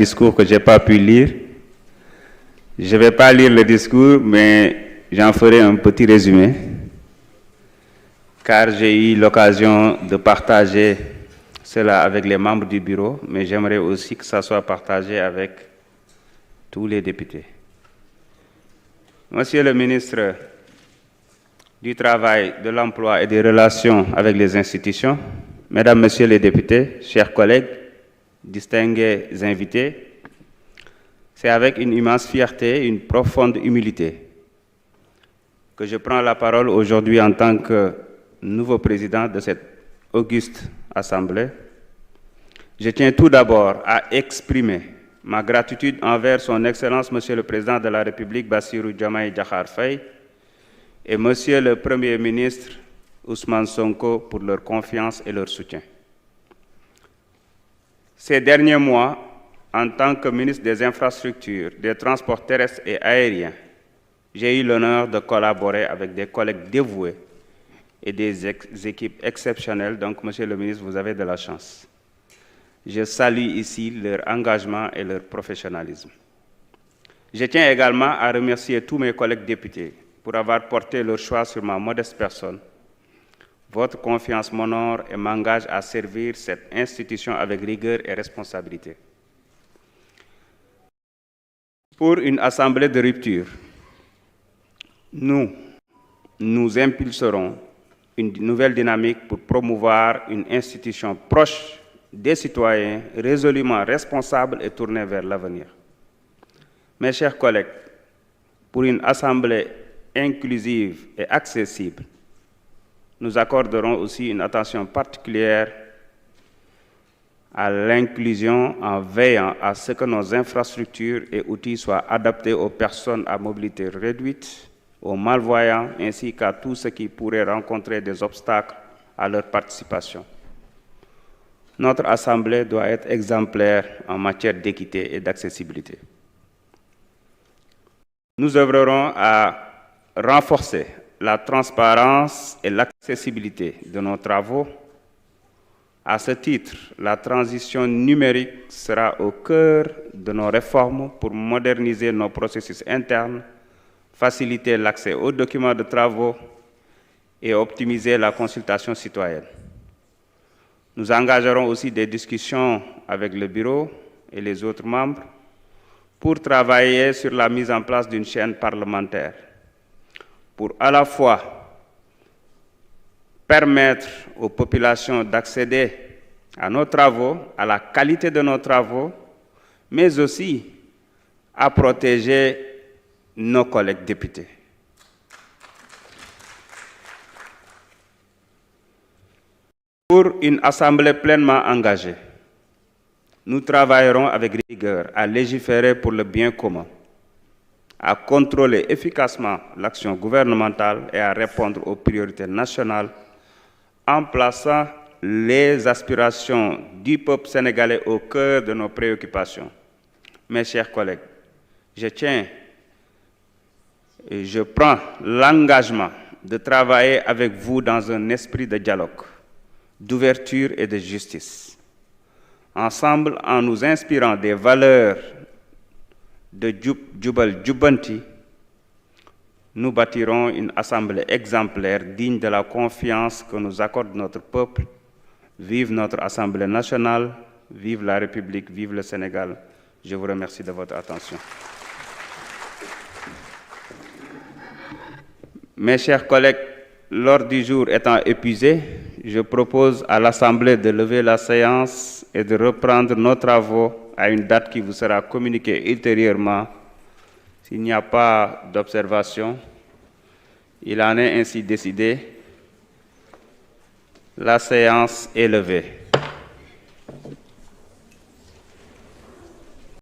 Discours que je n'ai pas pu lire. Je ne vais pas lire le discours, mais j'en ferai un petit résumé, car j'ai eu l'occasion de partager cela avec les membres du bureau, mais j'aimerais aussi que ça soit partagé avec tous les députés. Monsieur le ministre du Travail, de l'Emploi et des Relations avec les institutions, Mesdames, Messieurs les députés, chers collègues, distingués invités, c'est avec une immense fierté et une profonde humilité que je prends la parole aujourd'hui en tant que nouveau président de cette auguste Assemblée. Je tiens tout d'abord à exprimer ma gratitude envers son Excellence, Monsieur le Président de la République, Bassirou Diomaye Diakhar Faye, et Monsieur le Premier ministre, Ousmane Sonko, pour leur confiance et leur soutien. Ces derniers mois, en tant que ministre des Infrastructures, des Transports terrestres et aériens, j'ai eu l'honneur de collaborer avec des collègues dévoués et des équipes exceptionnelles. Donc, Monsieur le ministre, vous avez de la chance. Je salue ici leur engagement et leur professionnalisme. Je tiens également à remercier tous mes collègues députés pour avoir porté leur choix sur ma modeste personne. Votre confiance m'honore et m'engage à servir cette institution avec rigueur et responsabilité. Pour une assemblée de rupture, nous impulserons une nouvelle dynamique pour promouvoir une institution proche des citoyens, résolument responsable et tournée vers l'avenir. Mes chers collègues, pour une assemblée inclusive et accessible, nous accorderons aussi une attention particulière à l'inclusion en veillant à ce que nos infrastructures et outils soient adaptés aux personnes à mobilité réduite, aux malvoyants, ainsi qu'à tous ceux qui pourraient rencontrer des obstacles à leur participation. Notre Assemblée doit être exemplaire en matière d'équité et d'accessibilité. Nous œuvrerons à renforcer la transparence et l'accessibilité de nos travaux. À ce titre, la transition numérique sera au cœur de nos réformes pour moderniser nos processus internes, faciliter l'accès aux documents de travaux et optimiser la consultation citoyenne. Nous engagerons aussi des discussions avec le bureau et les autres membres pour travailler sur la mise en place d'une chaîne parlementaire, pour à la fois permettre aux populations d'accéder à nos travaux, à la qualité de nos travaux, mais aussi à protéger nos collègues députés. Pour une assemblée pleinement engagée, nous travaillerons avec rigueur à légiférer pour le bien commun, à contrôler efficacement l'action gouvernementale et à répondre aux priorités nationales en plaçant les aspirations du peuple sénégalais au cœur de nos préoccupations. Mes chers collègues, je prends l'engagement de travailler avec vous dans un esprit de dialogue, d'ouverture et de justice. Ensemble, en nous inspirant des valeurs de Jubal Jubanti, nous bâtirons une assemblée exemplaire digne de la confiance que nous accorde notre peuple. Vive notre Assemblée nationale, vive la République, vive le Sénégal. Je vous remercie de votre attention. Mes chers collègues, l'ordre du jour étant épuisé, je propose à l'Assemblée de lever la séance et de reprendre nos travaux à une date qui vous sera communiquée ultérieurement. S'il n'y a pas d'observation, il en est ainsi décidé. La séance est levée.